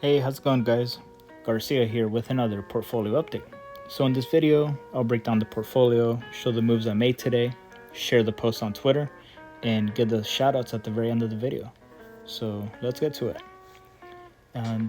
Hey, how's it going, guys? Garcia here with another portfolio update. So in this video, I'll break down the portfolio, show the moves I made today, share the post on Twitter, and give the shoutouts at the very end of the video. So let's get to it.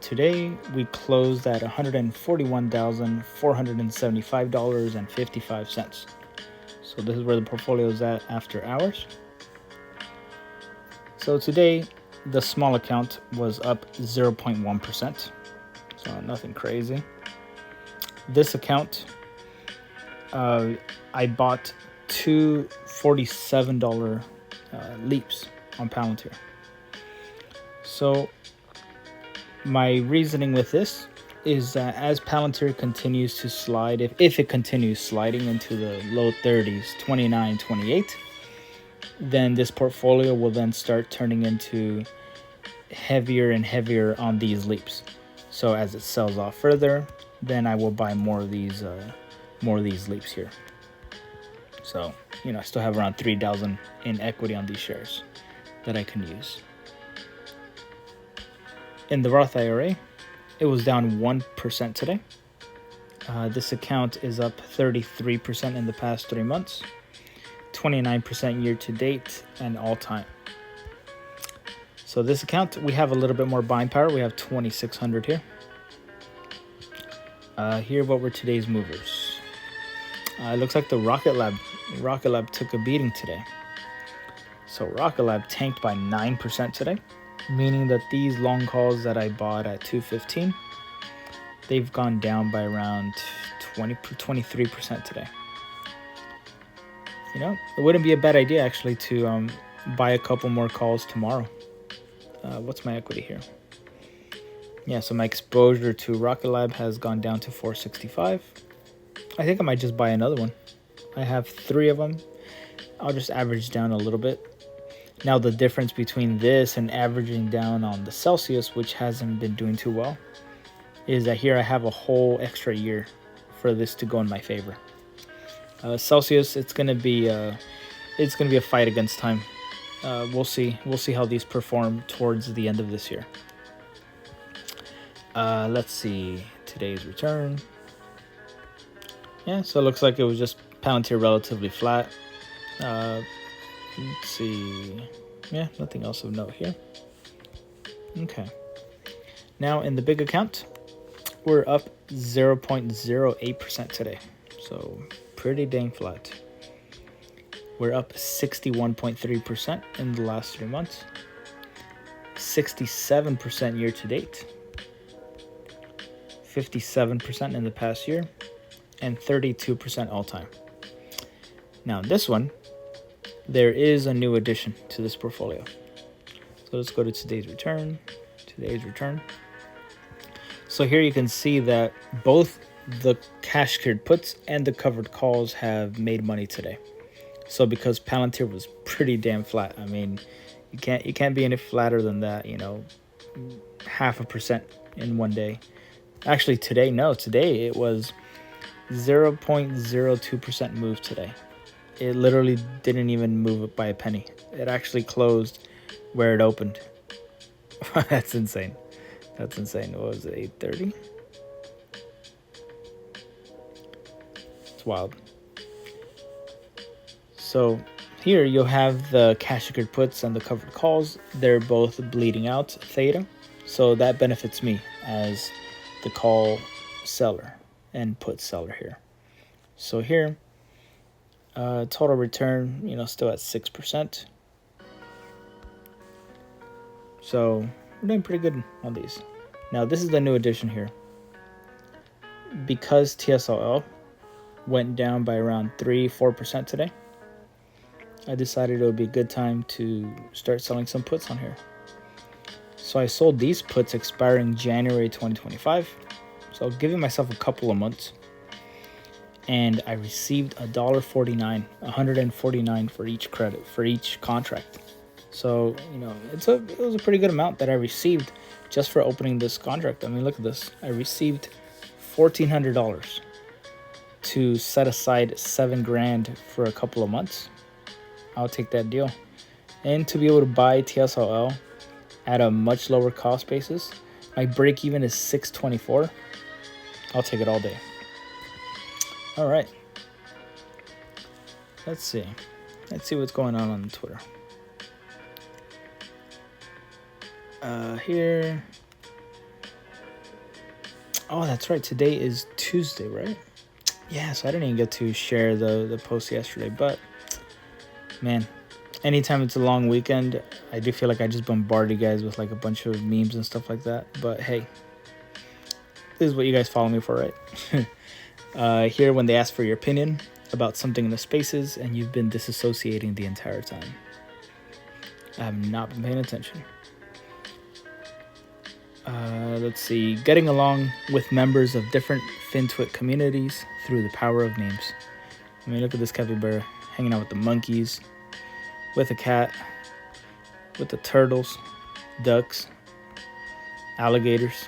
Today we closed at $141,475.55. So this is where the portfolio is at after hours. So today the small account was up 0.1%. So nothing crazy. This account, I bought two $47 leaps on Palantir. So my reasoning with this is that as Palantir continues to slide, if it continues sliding into the low 30s, 29, 28, then this portfolio will then start turning into heavier and heavier on these leaps. So as it sells off further, then I will buy more of these leaps here. So, I still have around 3,000 in equity on these shares that I can use. In the Roth IRA, it was down 1% today. This account is up 33% in the past 3 months, 29% year to date, and all time. So this account, we have a little bit more buying power. We have 2,600 here. Here, what were today's movers? It looks like the Rocket Lab took a beating today. So Rocket Lab tanked by 9% today, meaning that these long calls that I bought at 215, they've gone down by around 23% today. It wouldn't be a bad idea actually to buy a couple more calls tomorrow. What's my equity here? Yeah, so my exposure to Rocket Lab has gone down to 465. I think I might just buy another one. I have 3 of them. I'll just average down a little bit. Now the difference between this and averaging down on the Celsius, which hasn't been doing too well, is that here I have a whole extra year for this to go in my favor. Celsius, it's gonna be a fight against time. We'll see how these perform towards the end of this year. Let's see today's return. Yeah, so it looks like it was just Palantir relatively flat. Let's see. Yeah, nothing else of note here. Okay. Now in the big account, we're up 0.08% today. So pretty dang flat. We're up 61.3% in the last 3 months, 67% year to date, 57% in the past year, and 32% all time. Now this one, there is a new addition to this portfolio. So let's go to today's return. So here you can see that both the cash cleared puts and the covered calls have made money today. So because Palantir was pretty damn flat, I mean, you can't be any flatter than that, 0.5% in one day. Actually today it was 0.02% move today. It literally didn't even move it by a penny. It actually closed where it opened. That's insane. What was it, 8:30? It's wild. So here you'll have the cash secured puts and the covered calls. They're both bleeding out theta. So that benefits me as the call seller and put seller here. So here, total return, still at 6%. So we're doing pretty good on these. Now this is the new addition here. Because TSLL went down by around 3-4% today, I decided it would be a good time to start selling some puts on here. So I sold these puts expiring January 2025. So giving myself a couple of months. And I received $1.49 for each credit, for each contract. So, it was a pretty good amount that I received just for opening this contract. I mean, look at this. I received $1,400 to set aside $7,000 for a couple of months. I'll take that deal. And to be able to buy TSLL at a much lower cost basis, My break even is 624. I'll take it all day. All right. Let's see what's going on Twitter. Here. Oh, that's right. Today is Tuesday, right? Yeah, so I didn't even get to share the post yesterday, but man, anytime it's a long weekend, I do feel like I just bombard you guys with like a bunch of memes and stuff like that. But hey, this is what you guys follow me for, right? Here, when they ask for your opinion about something in the spaces and you've been disassociating the entire time. I have not been paying attention. Let's see. Getting along with members of different FinTwit communities through the power of memes. I mean, look at this capybara hanging out with the monkeys, with a cat, with the turtles, ducks, alligators.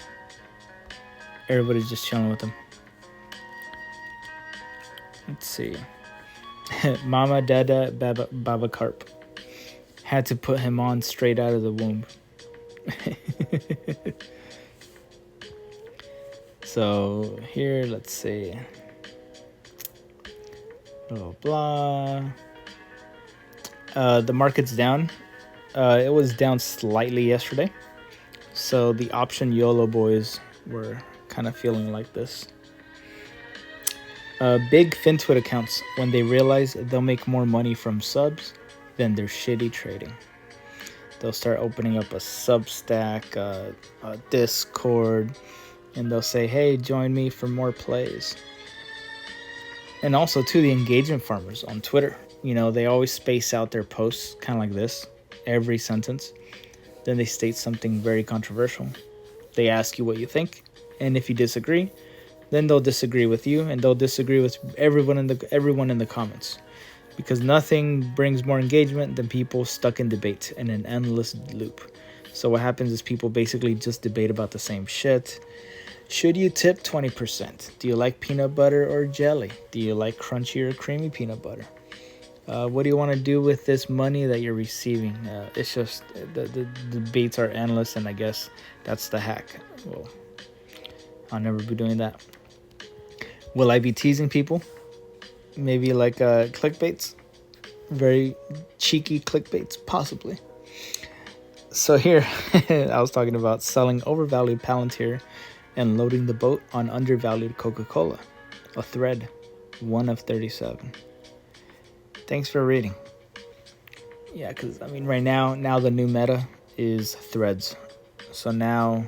Everybody's just chilling with them. Let's see. Mama, Dada, Baba Carp. Had to put him on straight out of the womb. So here, let's see. Blah, blah. The market's down. It was down slightly yesterday. So the option YOLO boys were kind of feeling like this. Big FinTwit accounts, when they realize they'll make more money from subs than their shitty trading. They'll start opening up a Substack, a Discord, and they'll say, hey, join me for more plays. And also, too, the engagement farmers on Twitter. You know, they always space out their posts, kind of like this, every sentence. Then they state something very controversial. They ask you what you think, and if you disagree, then they'll disagree with you, and they'll disagree with everyone in the comments. Because nothing brings more engagement than people stuck in debate in an endless loop. So what happens is people basically just debate about the same shit. Should you tip 20%? Do you like peanut butter or jelly? Do you like crunchy or creamy peanut butter? What do you want to do with this money that you're receiving? It's just, the debates are endless, and I guess that's the hack. Well, I'll never be doing that. Will I be teasing people? Maybe like clickbaits? Very cheeky clickbaits, possibly. So here, I was talking about selling overvalued Palantir and loading the boat on undervalued Coca-Cola. A thread, 1 of 37. Thanks for reading. Yeah, because, I mean, right now the new meta is threads. So now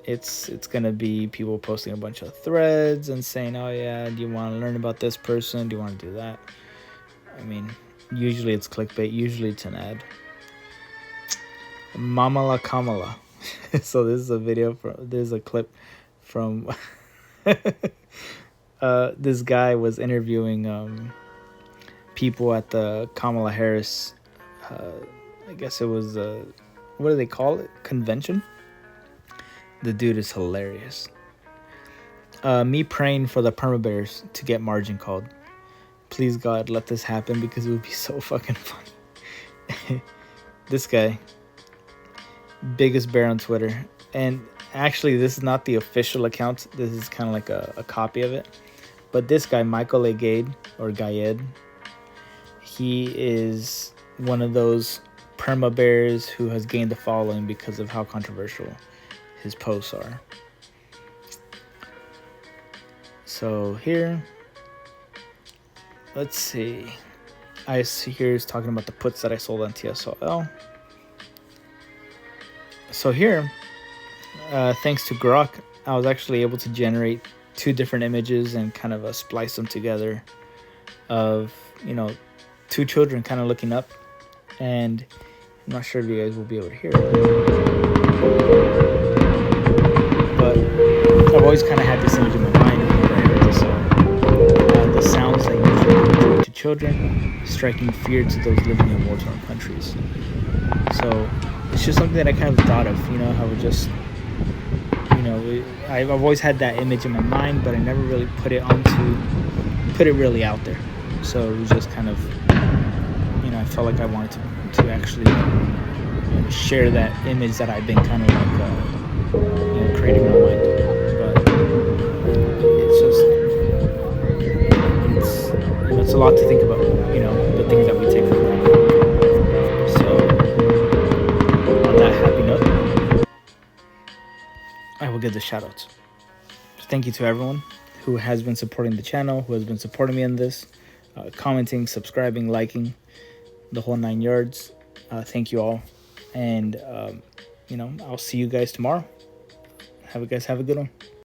it's going to be people posting a bunch of threads and saying, oh, yeah, do you want to learn about this person? Do you want to do that? I mean, usually it's clickbait. Usually it's an ad. Mama La Kamala. So this is a video, there's a clip from this guy was interviewing people at the Kamala Harris, I guess it was, what do they call it? Convention? The dude is hilarious. Me praying for the permabears to get margin called. Please, God, let this happen because it would be so fucking funny. This guy, biggest bear on Twitter. And actually, this is not the official account. This is kind of like a copy of it. But this guy, Michael A. Gade, or Gayed, he is one of those perma bears who has gained a following because of how controversial his posts are. So here, let's see. I see here is talking about the puts that I sold on TSLL. So here, thanks to Grok, I was actually able to generate 2 different images and kind of splice them together of, 2 children kind of looking up. And I'm not sure if you guys will be able to hear it. But I've always kind of had this image in my mind whenever I heard this song. The sounds that usually bring to children, striking fear to those living in war-torn countries. So it's just something that I kind of thought of, how it just, I've always had that image in my mind, but I never really put it really out there. So it was just kind of, I felt like I wanted to actually share that image that I've been kind of like creating my mind. But it's just it's a lot to think about. The things that we take for granted. So on that happy note, I will give the shout outs. Thank you to everyone who has been supporting the channel, who has been supporting me in this, commenting, subscribing, liking, the whole 9 yards. Thank you all. And, I'll see you guys tomorrow. Have a good one.